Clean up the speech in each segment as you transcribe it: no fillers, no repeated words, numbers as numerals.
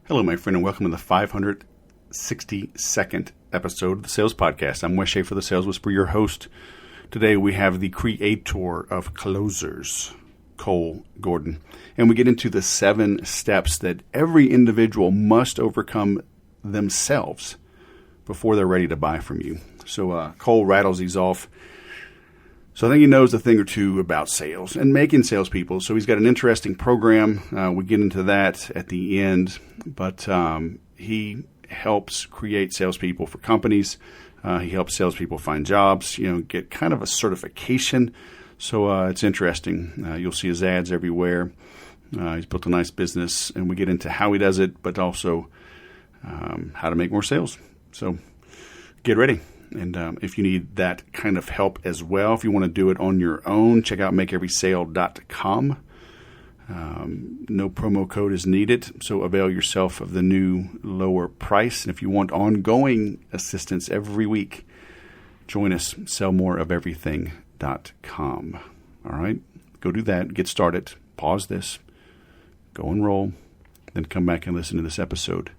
Hello, my friend, and welcome to the 562nd episode of the Sales Podcast. I'm Wes Schaefer, the Sales Whisperer, your host. Today we have the creator of closers, Cole Gordon, and we get into the 7 steps that every individual must overcome themselves before they're ready to buy from you. So Cole rattles these off. So I think he knows a thing or two about sales and making salespeople. So he's got an interesting program. We get into that at the end, but he helps create salespeople for companies. He helps salespeople find jobs, get kind of a certification. So it's interesting. You'll see his ads everywhere. He's built a nice business, and we get into how he does it, but also how to make more sales. So get ready. And if you need that kind of help as well, if you want to do it on your own, check out makeeverysale.com. No promo code is needed, so avail yourself of the new lower price. And if you want ongoing assistance every week, join us, sellmoreofeverything.com. All right, go do that, get started, pause this, go and roll, then come back and listen to this episode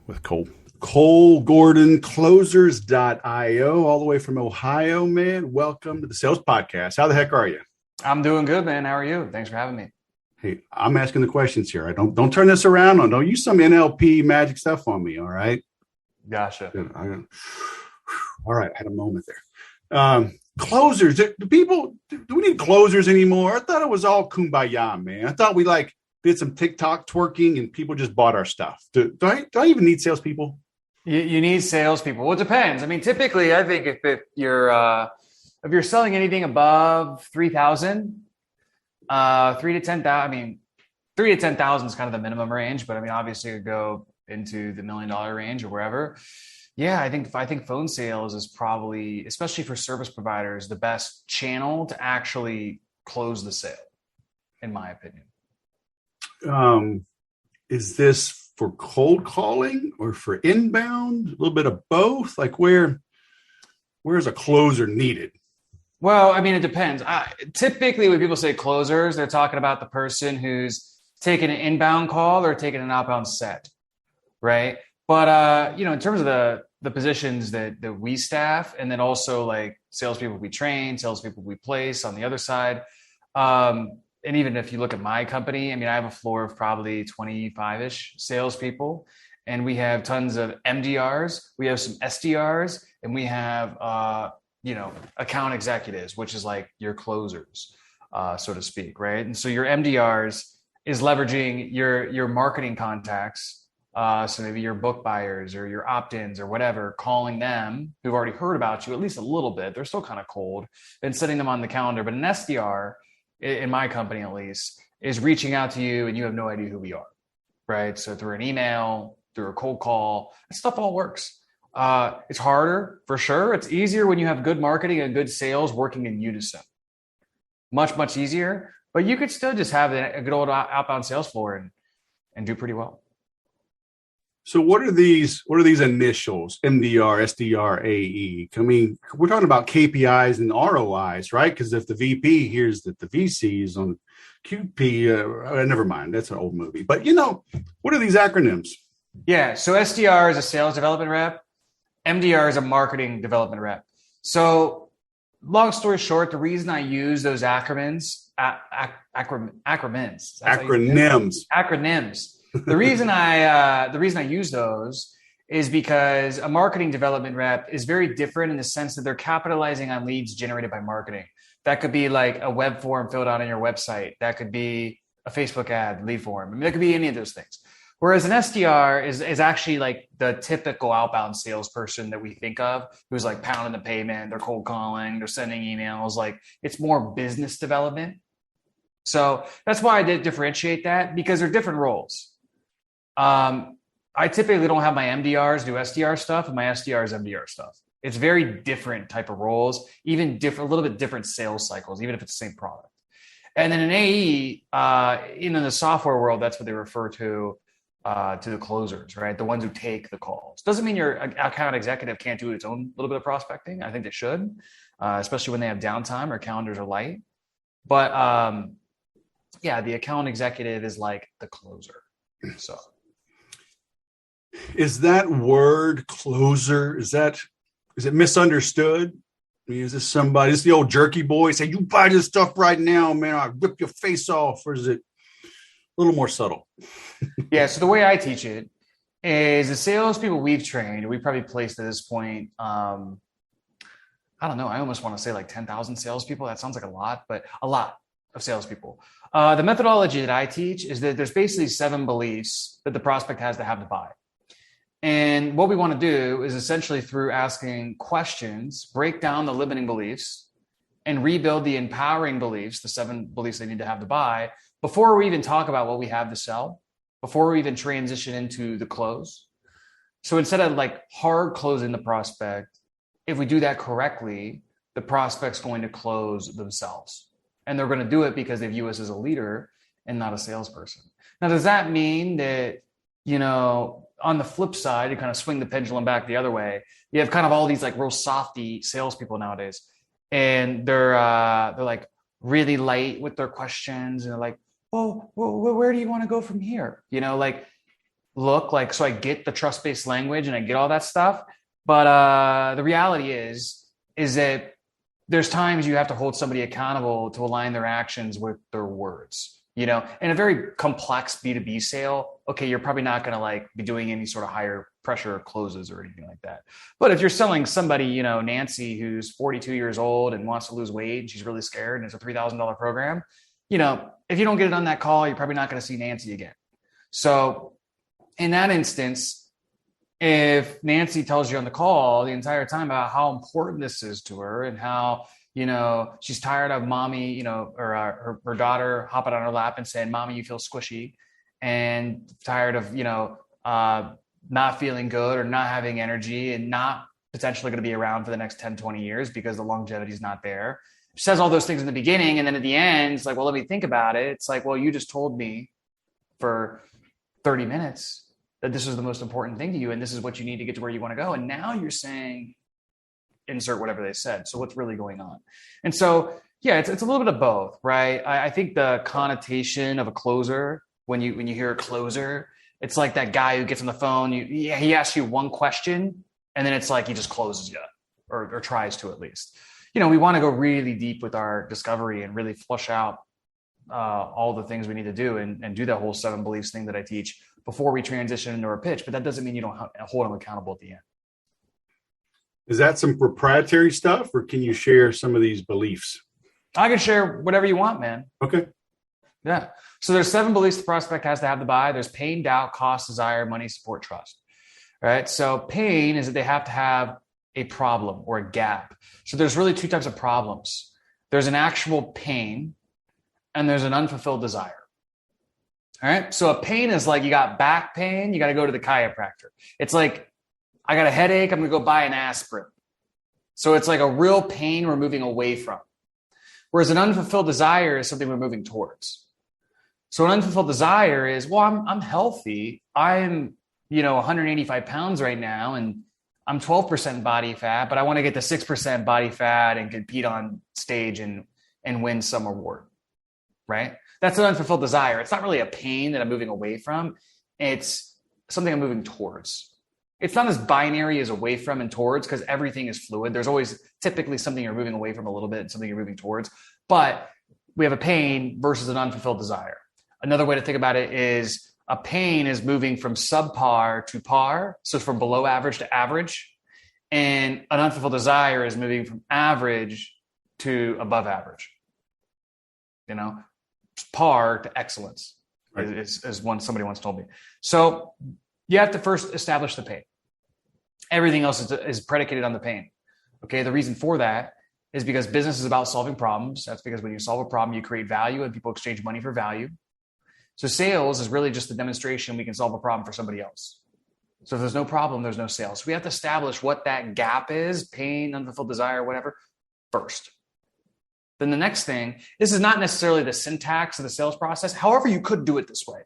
with Cole. Cole Gordon, closers.io, all the way from Ohio, man. Welcome to the Sales Podcast. How the heck are you? I'm doing good, man. How are you? Thanks for having me. Hey, I'm asking the questions here. Don't turn this around. Don't use some NLP magic stuff on me, all right? Gotcha. All right, I had a moment there. Closers. Do we need closers anymore? I thought it was all kumbaya, man. I thought we did some TikTok twerking and people just bought our stuff. Do I even need salespeople? You need salespeople. Well, it depends. I mean, typically, I think if you're selling anything above 3,000, 3 to 10,000. I mean, 3 to 10,000 is kind of the minimum range, but I mean, obviously, you go into the $1 million range or wherever. Yeah, I think phone sales is probably, especially for service providers, the best channel to actually close the sale, in my opinion. Is this for cold calling or for inbound? A little bit of both. Where's a closer needed? Well, I mean, it depends. Typically, when people say closers, they're talking about the person who's taking an inbound call or taking an outbound set, right? But in terms of the positions that we staff, and then also like salespeople we train, salespeople we place on the other side. And even if you look at my company, I mean, I have a floor of probably 25-ish salespeople, and we have tons of MDRs, we have some SDRs, and we have, account executives, which is like your closers, so to speak, right? And so your MDRs is leveraging your marketing contacts, so maybe your book buyers or your opt-ins or whatever, calling them who've already heard about you at least a little bit. They're still kind of cold, and setting them on the calendar. But an SDR, in my company at least, is reaching out to you and you have no idea who we are, right? So through an email, through a cold call, that stuff all works. It's harder for sure. It's easier when you have good marketing and good sales working in unison. Much, much easier, but you could still just have a good old outbound sales floor and do pretty well. So what are these initials, MDR, SDR, AE? I mean, we're talking about KPIs and ROIs, right? Because if the VP hears that the VC is on QP, never mind, that's an old movie. But, what are these acronyms? Yeah, so SDR is a sales development rep. MDR is a marketing development rep. So long story short, the reason I use those acronyms. The reason I use those is because a marketing development rep is very different in the sense that they're capitalizing on leads generated by marketing. That could be like a web form filled out on your website. That could be a Facebook ad lead form. I mean, that could be any of those things. Whereas an SDR is actually like the typical outbound salesperson that we think of, who's like pounding the pavement, they're cold calling, they're sending emails. Like, it's more business development. So that's why I did differentiate that, because they're different roles. I typically don't have my MDRs do SDR stuff and my SDRs MDR stuff. It's very different type of roles, even different, a little bit different sales cycles, even if it's the same product. And then an AE, in the software world, that's what they refer to the closers, right? The ones who take the calls. Doesn't mean your account executive can't do its own little bit of prospecting. I think they should, especially when they have downtime or calendars are light. But the account executive is like the closer. So Is that word closer, is it misunderstood? I mean, is this somebody, is the old jerky boy say, you buy this stuff right now, man, I'll rip your face off? Or is it a little more subtle? Yeah. So the way I teach it is the salespeople we've trained, we probably placed at this point, I don't know. I almost want to say like 10,000 salespeople. That sounds like a lot, but a lot of salespeople. The methodology that I teach is that there's basically 7 beliefs that the prospect has to have to buy. And what we want to do is essentially through asking questions, break down the limiting beliefs and rebuild the empowering beliefs, the 7 beliefs they need to have to buy before we even talk about what we have to sell, before we even transition into the close. So instead of like hard closing the prospect, if we do that correctly, the prospect's going to close themselves. And they're going to do it because they view us as a leader and not a salesperson. Now, does that mean that, on the flip side, to kind of swing the pendulum back the other way, you have kind of all these like real softy salespeople nowadays, and they're like really light with their questions, and they're like, well, where do you want to go from here? So I get the trust-based language and I get all that stuff. But the reality is that there's times you have to hold somebody accountable to align their actions with their words. In a very complex B2B sale, okay, you're probably not going to like be doing any sort of higher pressure closes or anything like that. But if you're selling somebody, Nancy, who's 42 years old and wants to lose weight and she's really scared and it's a $3,000 program, if you don't get it on that call, you're probably not going to see Nancy again. So in that instance, if Nancy tells you on the call the entire time about how important this is to her and how, she's tired of mommy, or her daughter hopping on her lap and saying, mommy, you feel squishy, and tired of, not feeling good or not having energy and not potentially going to be around for the next 10, 20 years because the longevity is not there. She says all those things in the beginning. And then at the end, it's like, well, let me think about it. It's like, well, you just told me for 30 minutes that this is the most important thing to you. And this is what you need to get to where you want to go. And now you're saying, insert whatever they said. So what's really going on? And so, yeah, it's a little bit of both, right? I think the connotation of a closer, when you hear a closer, it's like that guy who gets on the phone, he asks you one question and then it's like he just closes you or tries to at least. We want to go really deep with our discovery and really flush out all the things we need to do and do that whole 7 beliefs thing that I teach before we transition into our pitch. But that doesn't mean you don't hold them accountable at the end. Is that some proprietary stuff, or can you share some of these beliefs? I can share whatever you want, man. Okay. Yeah. So there's 7 beliefs the prospect has to have to buy. There's pain, doubt, cost, desire, money, support, trust. All right. So pain is that they have to have a problem or a gap. So there's really 2 types of problems. There's an actual pain and there's an unfulfilled desire. All right. So a pain is like you got back pain, you got to go to the chiropractor. It's like, I got a headache, I'm going to go buy an aspirin. So it's like a real pain we're moving away from. Whereas an unfulfilled desire is something we're moving towards. So an unfulfilled desire is, well, I'm healthy. I'm, 185 pounds right now and I'm 12% body fat, but I want to get to 6% body fat and compete on stage and win some award, right? That's an unfulfilled desire. It's not really a pain that I'm moving away from. It's something I'm moving towards. It's not as binary as away from and towards because everything is fluid. There's always typically something you're moving away from a little bit and something you're moving towards. But we have a pain versus an unfulfilled desire. Another way to think about it is a pain is moving from subpar to par. So from below average to average. And an unfulfilled desire is moving from average to above average. Par to excellence, right, is somebody once told me. So you have to first establish the pain. Everything else is predicated on the pain. Okay. The reason for that is because business is about solving problems. That's because when you solve a problem, you create value and people exchange money for value. So sales is really just the demonstration we can solve a problem for somebody else. So if there's no problem, there's no sales. So we have to establish what that gap is, pain, unfulfilled desire, whatever, first. Then the next thing, this is not necessarily the syntax of the sales process. However, you could do it this way.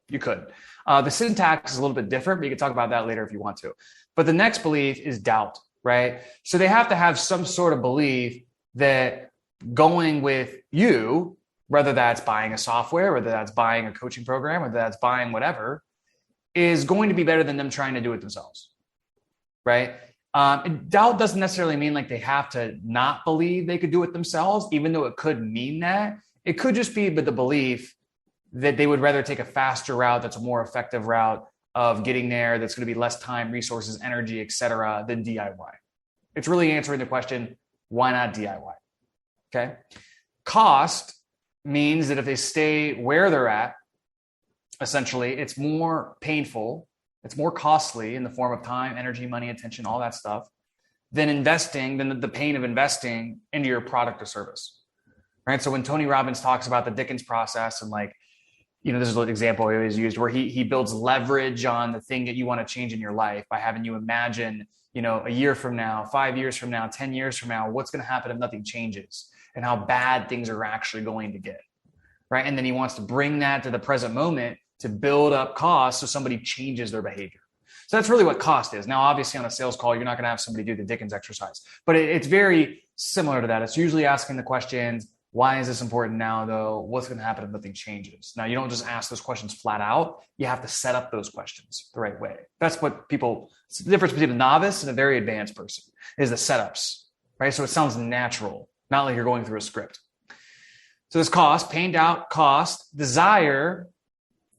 You could. The syntax is a little bit different, but you can talk about that later if you want to. But the next belief is doubt, right? So they have to have some sort of belief that going with you, whether that's buying a software, whether that's buying a coaching program, whether that's buying whatever, is going to be better than them trying to do it themselves, right? Doubt doesn't necessarily mean like they have to not believe they could do it themselves, even though it could mean that. It could just be but the belief that they would rather take a faster route, that's a more effective route of getting there, that's going to be less time, resources, energy, etc., than DIY. It's really answering the question, why not DIY? Okay. Cost means that if they stay where they're at, essentially, it's more painful, it's more costly in the form of time, energy, money, attention, all that stuff, than the pain of investing into your product or service, right? So when Tony Robbins talks about the Dickens process and like, this is an example I always used where he builds leverage on the thing that you want to change in your life by having you imagine, a year from now, 5 years from now, 10 years from now, what's going to happen if nothing changes and how bad things are actually going to get, right? And then he wants to bring that to the present moment to build up costs so somebody changes their behavior. So that's really what cost is. Now, obviously on a sales call, you're not going to have somebody do the Dickens exercise, but it's very similar to that. It's usually asking the questions, why is this important now though? What's going to happen if nothing changes? Now, you don't just ask those questions flat out. You have to set up those questions the right way. That's what it's the difference between a novice and a very advanced person is the setups, right? So it sounds natural, not like you're going through a script. So this cost, pain, doubt, cost, desire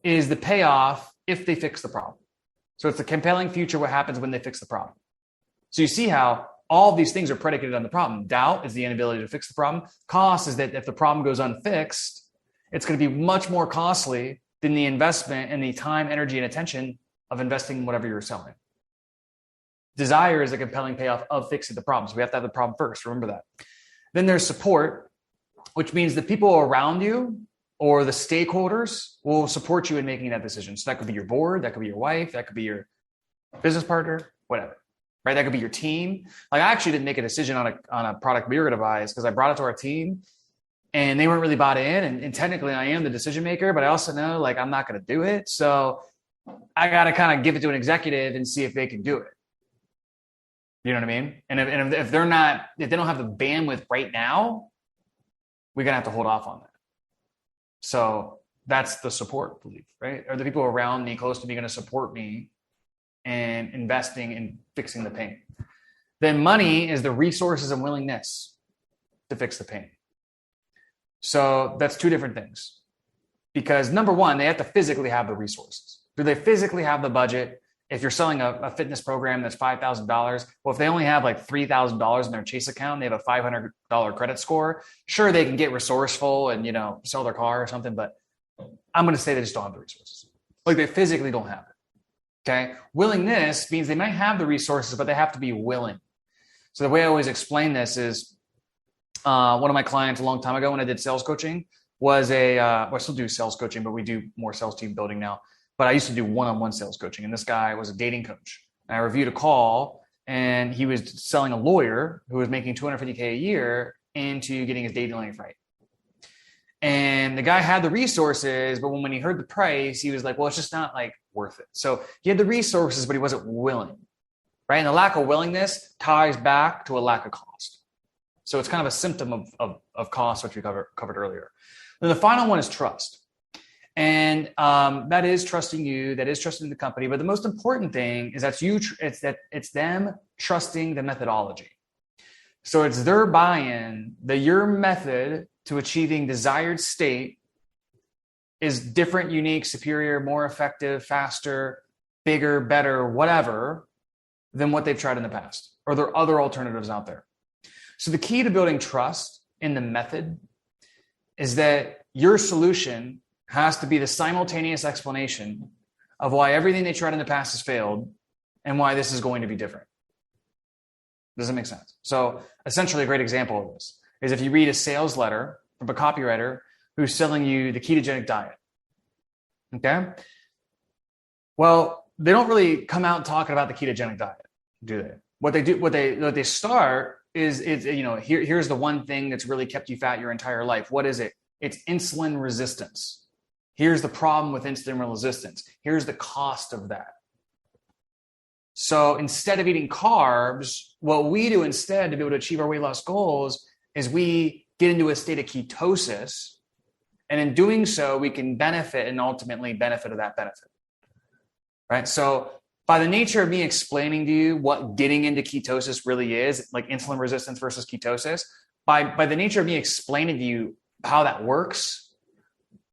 is the payoff if they fix the problem. So it's the compelling future, what happens when they fix the problem. So you see how all of these things are predicated on the problem. Doubt is the inability to fix the problem. Cost is that if the problem goes unfixed, it's going to be much more costly than the investment and the time, energy, and attention of investing in whatever you're selling. Desire is a compelling payoff of fixing the problem. So we have to have the problem first. Remember that. Then there's support, which means the people around you or the stakeholders will support you in making that decision. So that could be your board, that could be your wife, that could be your business partner, whatever. Right? That could be your team. Like I actually didn't make a decision on a product we were going to buy because I brought it to our team and they weren't really bought in. And technically I am the decision maker, but I also know like I'm not going to do it. So I got to kind of give it to an executive and see if they can do it. You know what I mean? And if they don't have the bandwidth right now, we're going to have to hold off on that. So that's the support belief, right? Are the people around me, close to me, going to support me and investing in fixing the pain? Then money is the resources and willingness to fix the pain. So that's two different things. Because number one, they have to physically have the resources. Do they physically have the budget? If you're selling a fitness program that's $5,000, well, if they only have like $3,000 in their Chase account, they have a $500 credit score. Sure, they can get resourceful and, sell their car or something, but I'm going to say they just don't have the resources. Like they physically don't have it. Okay. Willingness means they might have the resources, but they have to be willing. So the way I always explain this is one of my clients a long time ago when I did sales coaching was I still do sales coaching, but we do more sales team building now. But I used to do one-on-one sales coaching. And this guy was a dating coach. And I reviewed a call and he was selling a lawyer who was making $250K a year into getting his dating life right. And the guy had the resources, but when he heard the price, he was like, well, it's just not like worth it. So he had the resources, but he wasn't willing, right? And the lack of willingness ties back to a lack of cost. So it's kind of a symptom of cost, which we covered earlier. Then the final one is trust. And that is trusting you, that is trusting the company. But the most important thing is it's them trusting the methodology. So it's their buy-in that your method to achieving desired state is different, unique, superior, more effective, faster, bigger, better, whatever, than what they've tried in the past, or there are other alternatives out there. So the key to building trust in the method is that your solution has to be the simultaneous explanation of why everything they tried in the past has failed and why this is going to be different. Does that make sense? So essentially a great example of this is if you read a sales letter from a copywriter who's selling you the ketogenic diet. Okay. Well, they don't really come out talking about the ketogenic diet, do they? What they start is here's the one thing that's really kept you fat your entire life. What is it? It's insulin resistance. Here's the problem with insulin resistance. Here's the cost of that. So instead of eating carbs, what we do instead to be able to achieve our weight loss goals is we get into a state of ketosis. And in doing so, we can benefit and ultimately benefit of that benefit. right? So by the nature of me explaining to you what getting into ketosis really is, like insulin resistance versus ketosis, by the nature of me explaining to you how that works,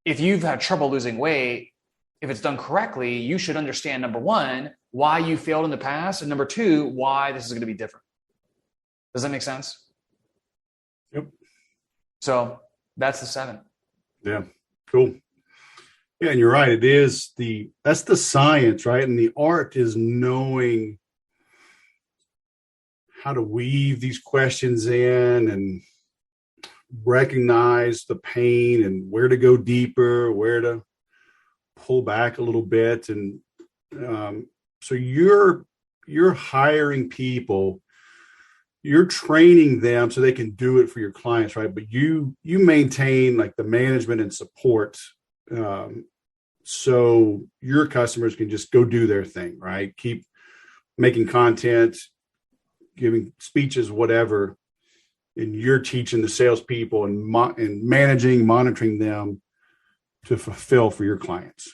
if you've had trouble losing weight, if it's done correctly, you should understand, number one, why you failed in the past, and number two, why this is going to be different. Does that make sense? Yep. So that's the 7. Yeah. Cool. Yeah, and you're right. That's the science, right? And the art is knowing how to weave these questions in and recognize the pain and where to go deeper, where to pull back a little bit. And so you're hiring people, you're training them so they can do it for your clients, right? But you maintain like the management and support, so your customers can just go do their thing, right? Keep making content, giving speeches, whatever, and you're teaching the salespeople and managing, monitoring them to fulfill for your clients.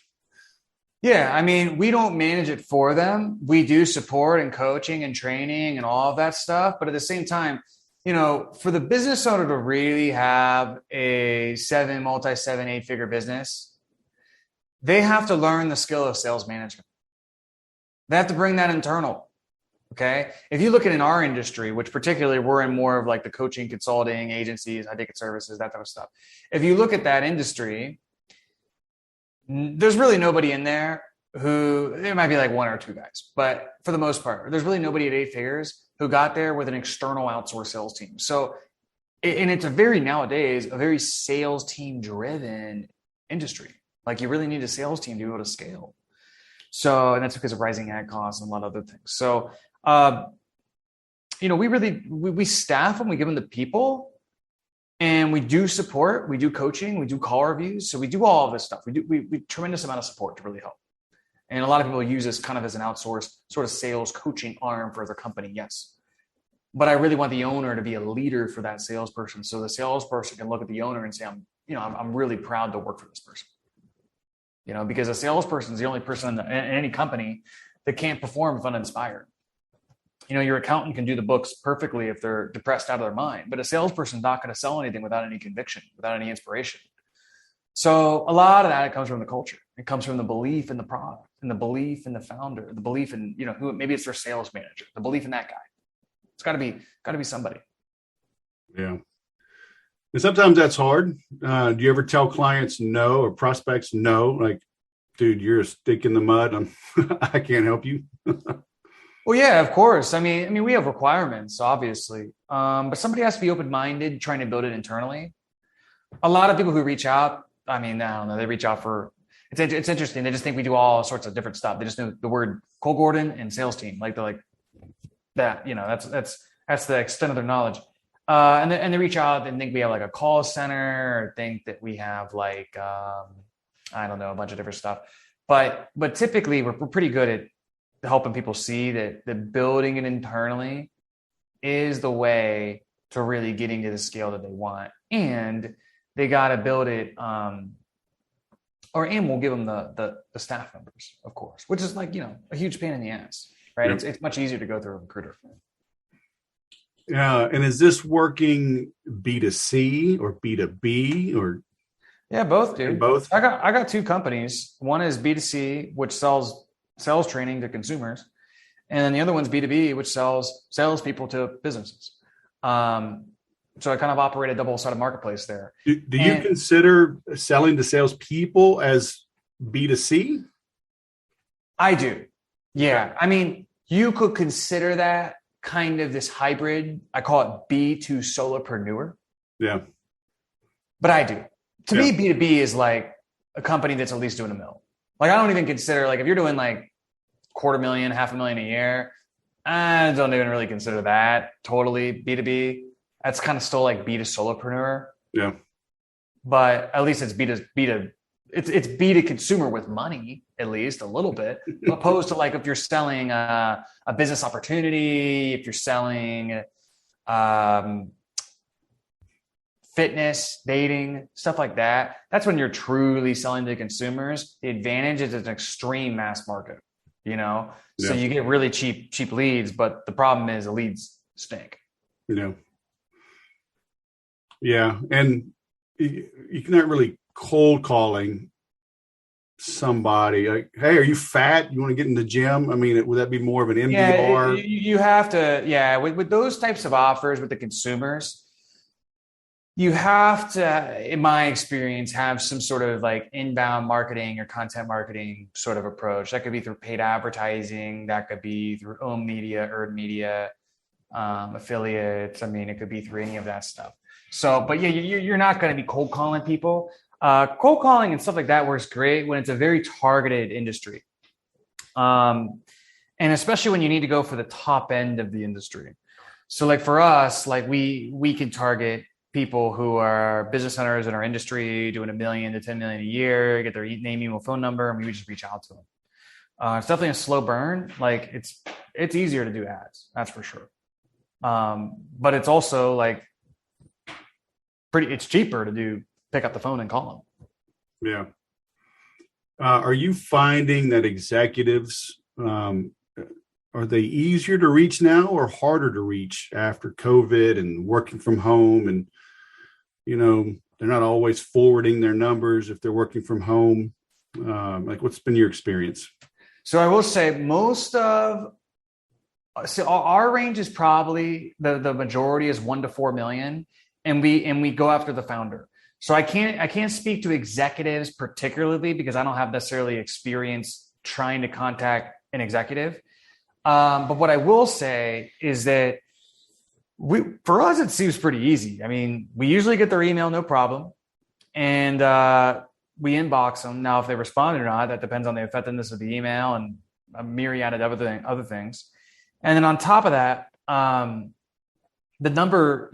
Yeah, I mean, we don't manage it for them. We do support and coaching and training and all of that stuff. But at the same time, for the business owner to really have a 7, 8-figure business, they have to learn the skill of sales management. They have to bring that internal. Okay. If you look at in our industry, which particularly we're in more of like the coaching, consulting, agencies, high ticket services, that type of stuff. If you look at that industry, there's really nobody in there there might be like 1 or 2 guys, but for the most part, there's really nobody at 8 figures who got there with an external outsourced sales team. So, and it's nowadays a very sales team driven industry. Like you really need a sales team to be able to scale. So, and that's because of rising ad costs and a lot of other things. So, we staff them, we give them the people, and we do support, we do coaching, we do call reviews. So we do all of this stuff. We tremendous amount of support to really help. And a lot of people use this kind of as an outsourced sort of sales coaching arm for their company. Yes. But I really want the owner to be a leader for that salesperson. So the salesperson can look at the owner and say, I'm really proud to work for this person. Because a salesperson is the only person in any company that can't perform if uninspired. Your accountant can do the books perfectly if they're depressed out of their mind, but a salesperson is not going to sell anything without any conviction, without any inspiration. So a lot of that comes from the culture. It comes from the belief in the product and the belief in the founder, the belief in, who maybe it's their sales manager, the belief in that guy. It's got to be somebody. Yeah. And sometimes that's hard. Do you ever tell clients no or prospects no? Like, dude, you're a stick in the mud. I can't help you. Well, yeah, of course. I mean, we have requirements, obviously, but somebody has to be open-minded, trying to build it internally. A lot of people who reach out, I don't know, they reach out for. It's interesting. They just think we do all sorts of different stuff. They just know the word Cole Gordon and sales team, like they're like that. That's the extent of their knowledge. And they reach out and think we have like a call center, or think that we have like I don't know, a bunch of different stuff. But typically we're pretty good at helping people see that the building it internally is the way to really getting to the scale that they want. And they got to build it, and we'll give them the staff members, of course, which is like, a huge pain in the ass, right? Yep. It's much easier to go through a recruiter. Yeah. And is this working B2C or B2B or? Yeah, both, dude. Both. I got 2 companies. One is B2C, which sells sales training to consumers. And then the other one's B2B, which sells salespeople to businesses. So I kind of operate a double-sided marketplace there. Do you consider selling to salespeople as B2C? I do. Yeah. I mean, you could consider that kind of this hybrid. I call it B2 solopreneur. Yeah. But I do. To me, B2B is like a company that's at least doing $1 million. Like, I don't even consider, like, if you're doing like $250,000, $500,000 a year, I don't even really consider that totally B2B. That's kind of still like B2 solopreneur. Yeah. But at least it's it's B to consumer with money, at least a little bit, opposed to like if you're selling a business opportunity, if you're selling fitness, dating, stuff like that. That's when you're truly selling to consumers. The advantage is it's an extreme mass market. So you get really cheap leads, but the problem is the leads stink. Yeah. And you cannot really cold calling somebody like, hey, are you fat? You want to get in the gym? I mean, would that be more of an MDR? You have to, with those types of offers with the consumers, you have to, in my experience, have some sort of like inbound marketing or content marketing sort of approach. That could be through paid advertising. That could be through owned media, earned media, affiliates. I mean, it could be through any of that stuff. So, but yeah, you're not going to be cold calling people. Cold calling and stuff like that works great when it's a very targeted industry. And especially when you need to go for the top end of the industry. So like for us, like we can target people who are business owners in our industry doing $1 million to $10 million a year, get their name, email, phone number, and we would just reach out to them. It's definitely a slow burn. Like it's easier to do ads, that's for sure. But it's also like it's cheaper to pick up the phone and call them. Yeah. Are you finding that executives, are they easier to reach now or harder to reach after COVID and working from home? And, they're not always forwarding their numbers if they're working from home. Like what's been your experience? So I will say our range is probably the majority is 1 to 4 million. And we go after the founder. So I can't speak to executives particularly because I don't have necessarily experience trying to contact an executive. But what I will say is that for us, it seems pretty easy. I mean, we usually get their email, no problem. And we inbox them. Now, if they respond or not, that depends on the effectiveness of the email and a myriad of other things. And then on top of that, the number,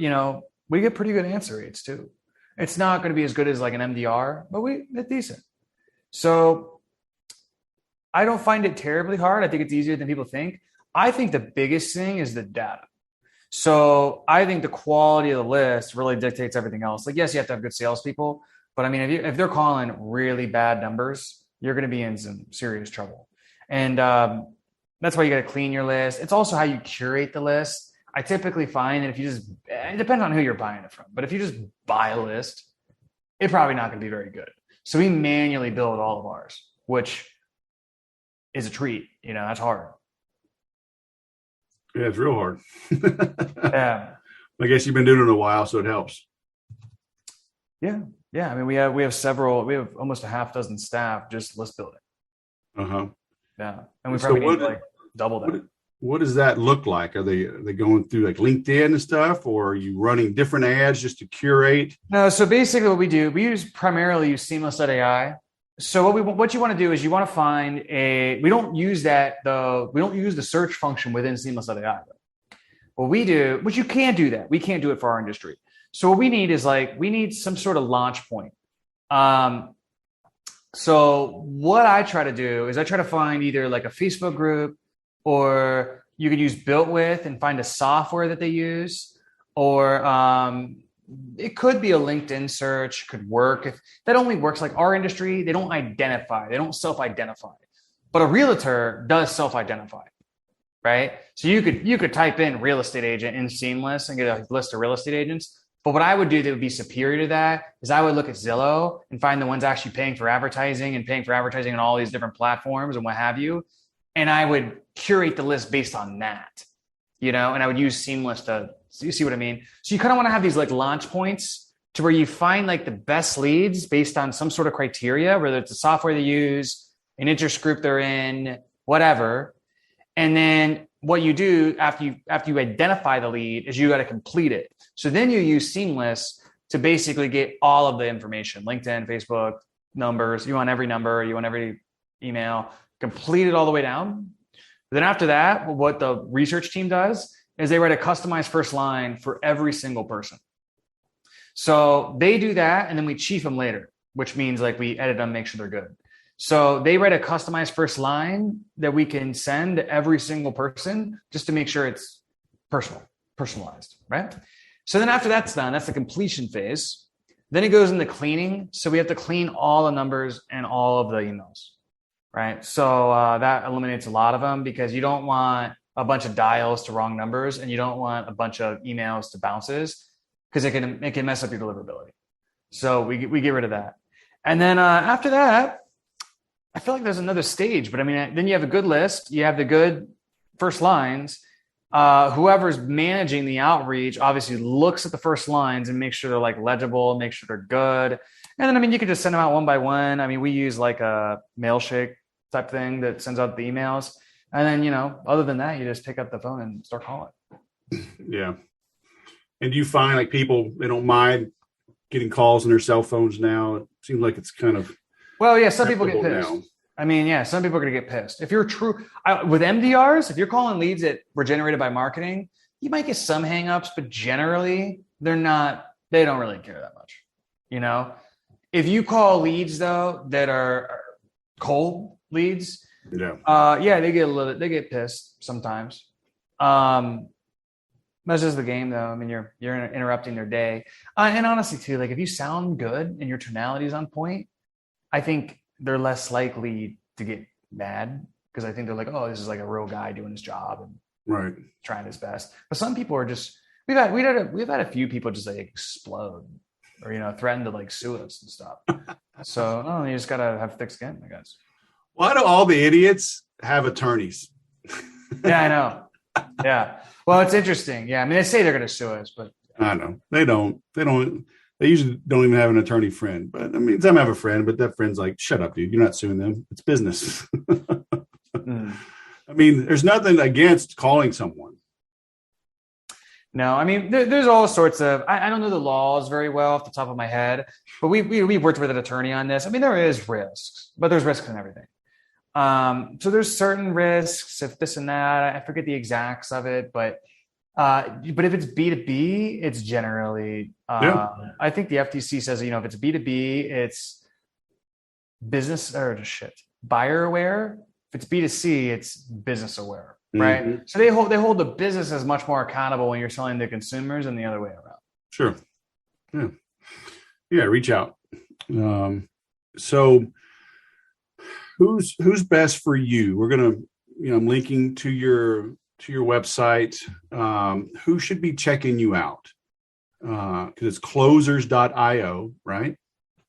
we get pretty good answer rates too. It's not going to be as good as like an MDR, but it's decent. So I don't find it terribly hard. I think it's easier than people think. I think the biggest thing is the data. So I think the quality of the list really dictates everything else. Like, yes, you have to have good salespeople, but I mean, if they're calling really bad numbers, you're going to be in some serious trouble. And that's why you got to clean your list. It's also how you curate the list. I typically find that it depends on who you're buying it from, but if you just buy a list, it's probably not going to be very good. So we manually build all of ours, which is a treat. That's hard. Yeah, it's real hard. Yeah. I guess you've been doing it a while, so it helps. Yeah. I mean, we have almost a half dozen staff just list building. Yeah. And we probably need to double that. What does that look like? Are they going through like LinkedIn and stuff, or are you running different ads just to curate? No. So basically, what we do, we primarily use Seamless.ai. So what you want to do is you want to find we don't use the search function within Seamless.ai. What we do, but you can do that. We can't do it for our industry. So what we need is we need some sort of launch point. So what I try to do is I try to find either like a Facebook group, or you could use Built With and find a software that they use, or it could be a LinkedIn search, could work. If that only works like our industry, they don't self-identify, but a realtor does self-identify, right? So you could type in real estate agent in Seamless and get a list of real estate agents. But what I would do that would be superior to that is I would look at Zillow and find the ones actually paying for advertising on all these different platforms and what have you. And I would curate the list based on that, and I would use Seamless you see what I mean? So you kind of want to have these like launch points to where you find like the best leads based on some sort of criteria, whether it's a software they use, an interest group they're in, whatever. And then what you do after you identify the lead is you got to complete it. So then you use Seamless to basically get all of the information, LinkedIn, Facebook, numbers. You want every number, you want every email, complete it all the way down. Then after that, what the research team does is they write a customized first line for every single person. So they do that, and then we chief them later, which means like we edit them, make sure they're good. So they write a customized first line that we can send to every single person just to make sure it's personalized, right? So then after that's done, that's the completion phase. Then it goes into cleaning. So we have to clean all the numbers and all of the emails. right? So that eliminates a lot of them because you don't want a bunch of dials to wrong numbers, and you don't want a bunch of emails to bounces because it can mess up your deliverability. So we get rid of that. And then after that, I feel like there's another stage, but I mean, then you have a good list. You have the good first lines. Whoever's managing the outreach obviously looks at the first lines and makes sure they're like legible, make sure they're good. And then, I mean, you could just send them out one by one. I mean, we use like a Mailshake type thing that sends out the emails. And then, you know, other than that, you just pick up the phone and start calling. Yeah. And do you find like people, they don't mind getting calls on their cell phones now? It seems like it's kind of. Well, yeah, some people get pissed. Now. I mean, yeah, some people are going to get pissed. If you're with MDRs, if you're calling leads that were generated by marketing, you might get some hangups, but generally they don't really care that much. You know, if you call leads though, that are cold leads, they get pissed sometimes. That's just the game though. I mean, you're interrupting their day. And honestly too, like if you sound good and your tonality is on point, I think they're less likely to get mad because I think they're like, oh, this is like a real guy doing his job and trying his best. But some people are just, we've had a few people just like explode or, you know, threaten to like sue us and stuff. So you just gotta have thick skin, I guess. Why do all the idiots have attorneys? Yeah, I know. Yeah. Well, it's interesting. Yeah. I mean, they say they're going to sue us, but I know they don't. They usually don't even have an attorney friend. But I mean, some have a friend, but that friend's like, shut up, dude. You're not suing them. It's business. I mean, there's nothing against calling someone. No, I mean, there's all sorts of, I don't know the laws very well off the top of my head, but we worked with an attorney on this. I mean, there is risks, but there's risks in everything. So there's certain risks, if this and that, I forget the exacts of it, but if it's B2B, it's generally, I think the FTC says, you know, if it's B2B, it's business buyer aware. If it's B2C, it's business aware, right? Mm-hmm. So they hold the business as much more accountable when you're selling to consumers and the other way around. Sure. Yeah. Reach out. So who's best for you? We're going to, you know, I'm linking to your website. Who should be checking you out? Because it's closers.io, right?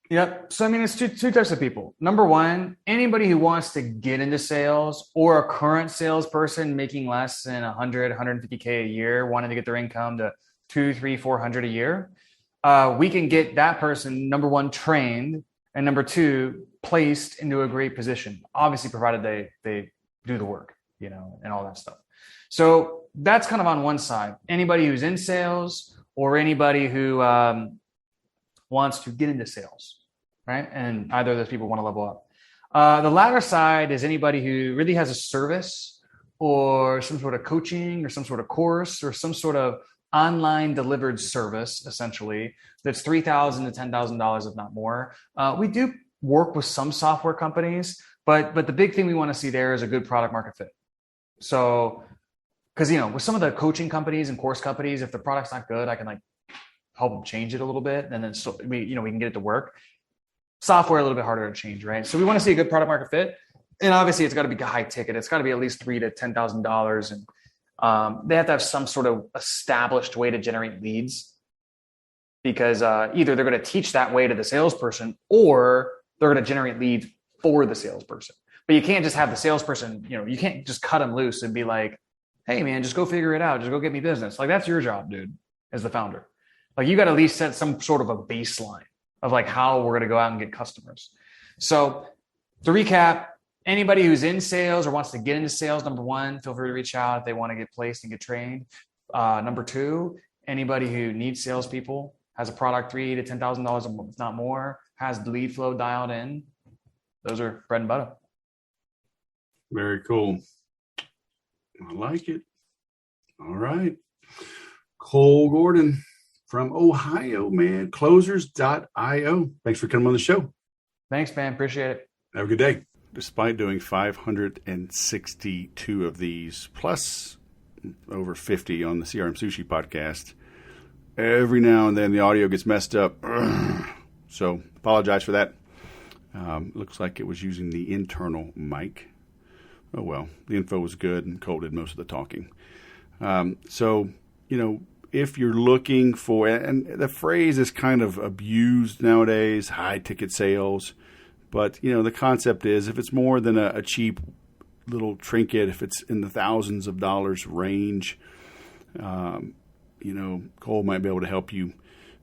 Yep. So, I mean, it's two types of people. Number one, anybody who wants to get into sales or a current salesperson making less than 100, 150K a year, wanting to get their income to 200, 300, 400 a year. We can get that person, number one, trained, and number two, placed into a great position, obviously provided they do the work, you know, and all that stuff. So that's kind of on one side. Anybody who's in sales or anybody who wants to get into sales, right? And either of those people want to level up. The latter side is anybody who really has a service or some sort of coaching or some sort of course or some sort of online delivered service, essentially, that's $3,000 to $10,000, if not more. We do work with some software companies, but the big thing we want to see there is a good product market fit. So, because, you know, with some of the coaching companies and course companies, if the product's not good, I can like help them change it a little bit, and then we can get it to work. Software a little bit harder to change, right? So we want to see a good product market fit, and obviously it's got to be high ticket. It's got to be at least $3,000 to $10,000, and they have to have some sort of established way to generate leads, because either they're going to teach that way to the salesperson, or they're going to generate leads for the salesperson. But you can't just have the salesperson, you know, you can't just cut them loose and be like, hey man, just go figure it out. Just go get me business. Like, that's your job, dude, as the founder. Like, you got to at least set some sort of a baseline of like how we're going to go out and get customers. So to recap, anybody who's in sales or wants to get into sales, number one, feel free to reach out if they want to get placed and get trained. Number two, anybody who needs salespeople, has a product $3,000 to $10,000, if not more, has the lead flow dialed in. Those are bread and butter. Very cool. I like it. All right. Cole Gordon from Ohio, man. Closers.io. Thanks for coming on the show. Thanks, man. Appreciate it. Have a good day. Despite doing 562 of these, plus over 50 on the CRM Sushi podcast, every now and then the audio gets messed up. So apologize for that. Looks like it was using the internal mic. Oh, well, the info was good, and Cole did most of the talking. So, if you're looking for, and the phrase is kind of abused nowadays, high ticket sales, but, the concept is if it's more than a cheap little trinket, if it's in the thousands of dollars range, Cole might be able to help you.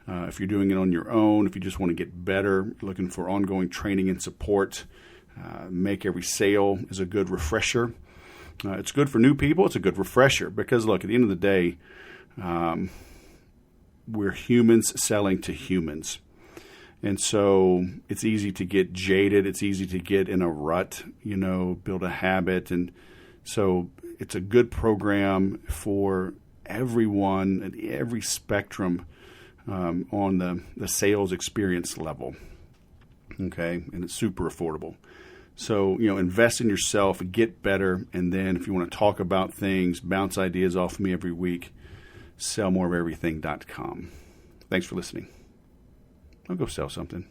If you're doing it on your own, if you just want to get better, looking for ongoing training and support, Make Every Sale is a good refresher. It's good for new people. It's a good refresher because, look, at the end of the day, we're humans selling to humans. And so it's easy to get jaded. It's easy to get in a rut, build a habit. And so it's a good program for everyone at every spectrum on the sales experience level. Okay, and it's super affordable. So, invest in yourself, get better, and then if you want to talk about things, bounce ideas off me every week, sellmoreoferything.com. Thanks for listening. I'll go sell something.